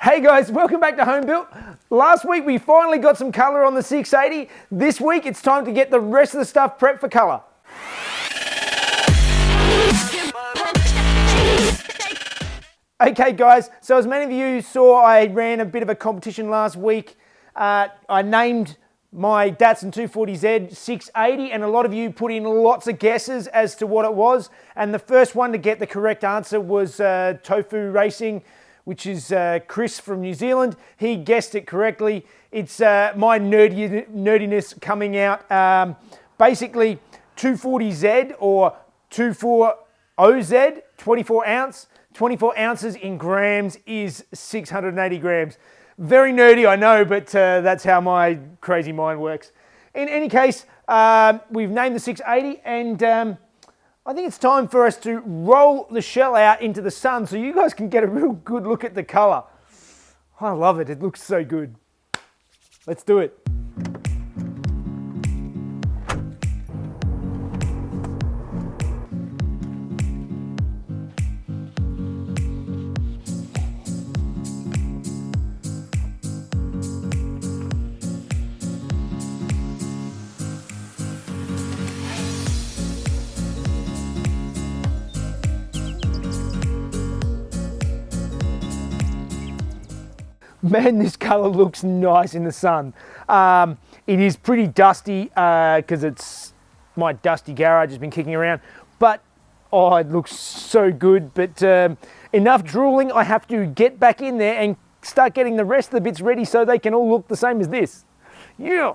Hey guys, welcome back to Home Built. Last week we finally got some colour on the 680. This week it's time to get the rest of the stuff prepped for colour. Okay guys, so as many of you saw, I ran a bit of a competition last week. I named my Datsun 240Z 680 and a lot of you put in lots of guesses as to what it was. And the first one to get the correct answer was Tofu Racing, which is Chris from New Zealand. He guessed it correctly. It's my nerdiness coming out. Basically, 240Z or 240Z, 24 ounce. 24 ounces in grams is 680 grams. Very nerdy, I know, but that's how my crazy mind works. In any case, we've named the 680 and I think it's time for us to roll the shell out into the sun so you guys can get a real good look at the colour. I love it, it looks so good. Let's do it. Man, this colour looks nice in the sun. It is pretty dusty because it's my dusty garage has been kicking around, but oh, it looks so good. But enough drooling, I have to get back in there and start getting the rest of the bits ready so they can all look the same as this. Yeah.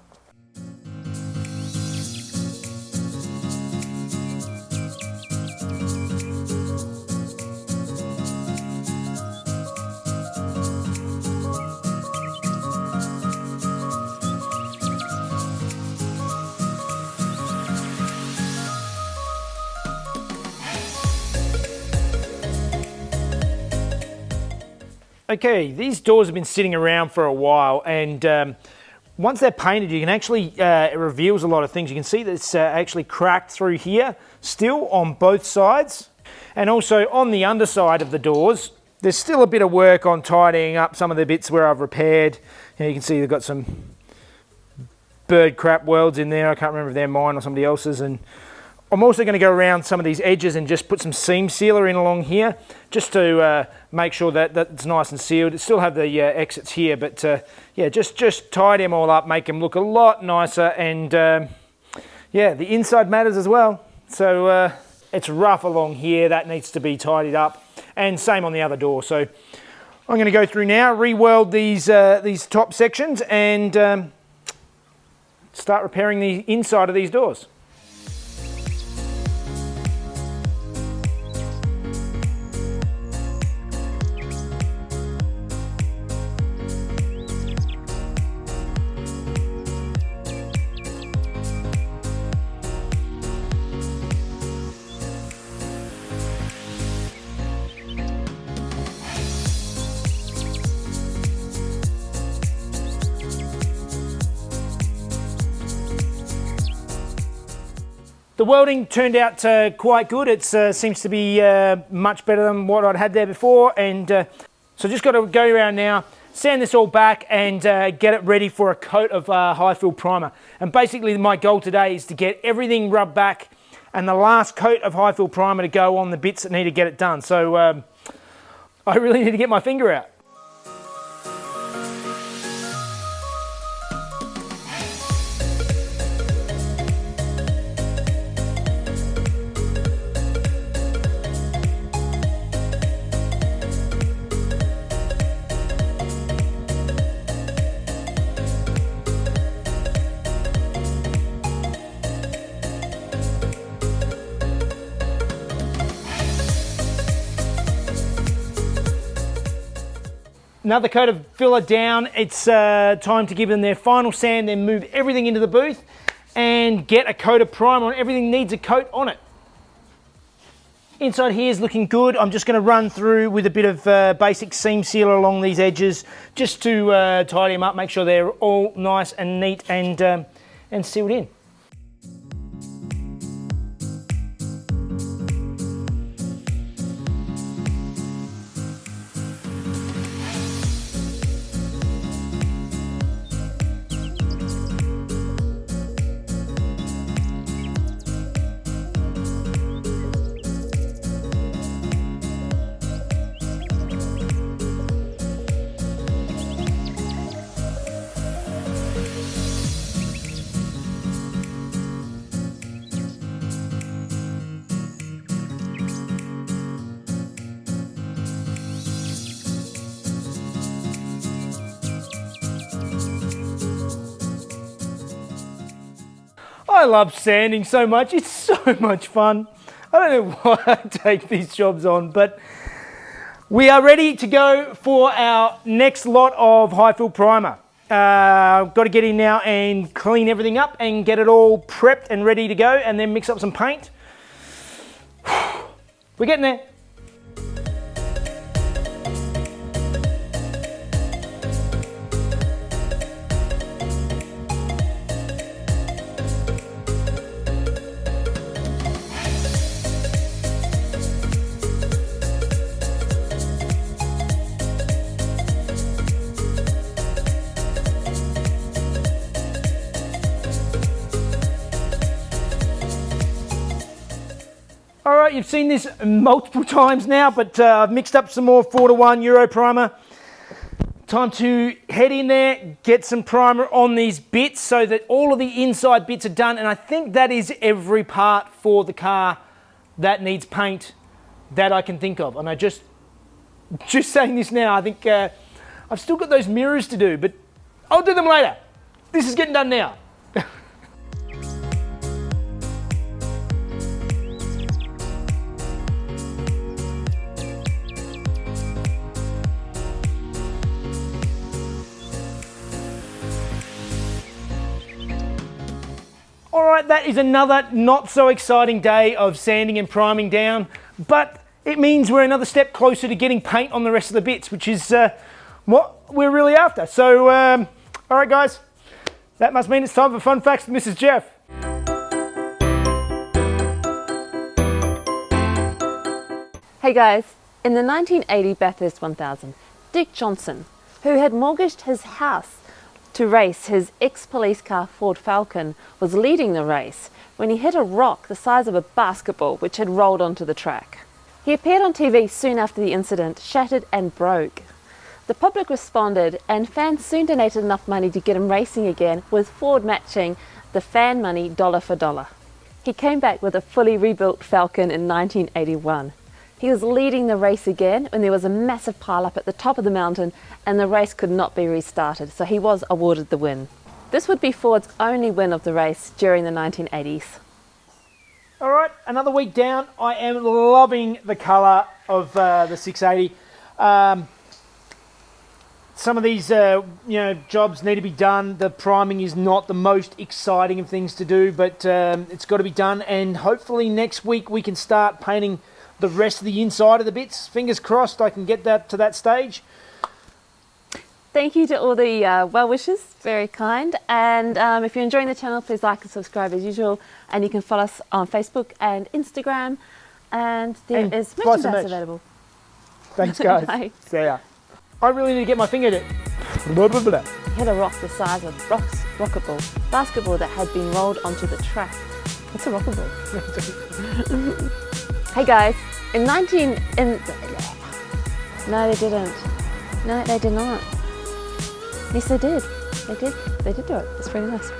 Okay, these doors have been sitting around for a while and once they're painted you can actually, it reveals a lot of things. You can see that it's actually cracked through here still on both sides, and also on the underside of the doors there's still a bit of work on tidying up some of the bits where I've repaired. You can see they've got some bird crap welds in there. I can't remember if they're mine or somebody else's, and I'm also going to go around some of these edges and just put some seam sealer in along here just to make sure that it's nice and sealed. It still have the exits here, but yeah, just tidy them all up, make them look a lot nicer, and yeah, the inside matters as well. So it's rough along here, that needs to be tidied up, and same on the other door. So I'm going to go through now, re-weld these top sections and start repairing the inside of these doors. The welding turned out quite good. It seems to be much better than what I'd had there before, and so just got to go around now, sand this all back and get it ready for a coat of high fill primer. And basically my goal today is to get everything rubbed back and the last coat of high fill primer to go on the bits that need to get it done. So I really need to get my finger out. Another coat of filler down. It's time to give them their final sand, then move everything into the booth and get a coat of primer on. Everything needs a coat on it. Inside here is looking good. I'm just going to run through with a bit of basic seam sealer along these edges just to tidy them up, make sure they're all nice and neat and sealed in. I love sanding so much. It's so much fun. I don't know why I take these jobs on, but we are ready to go for our next lot of high fill primer. Got to get in now and clean everything up and get it all prepped and ready to go, and then mix up some paint. We're getting there. All right, you've seen this multiple times now, but I've mixed up some more 4:1 Euro primer. Time to head in there, get some primer on these bits so that all of the inside bits are done. And I think that is every part for the car that needs paint that I can think of. And I just saying this now, I think I've still got those mirrors to do, but I'll do them later. This is getting done now. All right, that is another not so exciting day of sanding and priming down, but it means we're another step closer to getting paint on the rest of the bits, which is what we're really after. So, all right guys, that must mean it's time for Fun Facts with Mrs. Jeff. Hey guys, in the 1980 Bathurst 1000, Dick Johnson, who had mortgaged his house to race his ex-police car Ford Falcon, was leading the race when he hit a rock the size of a basketball which had rolled onto the track. He appeared on TV soon after the incident, shattered and broke. The public responded and fans soon donated enough money to get him racing again, with Ford matching the fan money dollar for dollar. He came back with a fully rebuilt Falcon in 1981. He was leading the race again when there was a massive pile-up at the top of the mountain and the race could not be restarted, so he was awarded the win. This would be Ford's only win of the race during the 1980s. All right, another week down. I am loving the colour of the 680. Some of these jobs need to be done. The priming is not the most exciting of things to do, but it's got to be done, and hopefully next week we can start painting the rest of the inside of the bits. Fingers crossed I can get that to that stage. Thank you to all the well wishers, very kind. And if you're enjoying the channel, please like and subscribe as usual. And you can follow us on Facebook and Instagram. And there is merchandise available. Thanks guys. Bye. See ya. I really need to get my finger to blah, blah, blah. Hit a rock the size of rocket ball, basketball that had been rolled onto the track. What's a rocket ball? Hey guys, no they didn't. No, they did not. Yes they did. They did do it. It's pretty nice.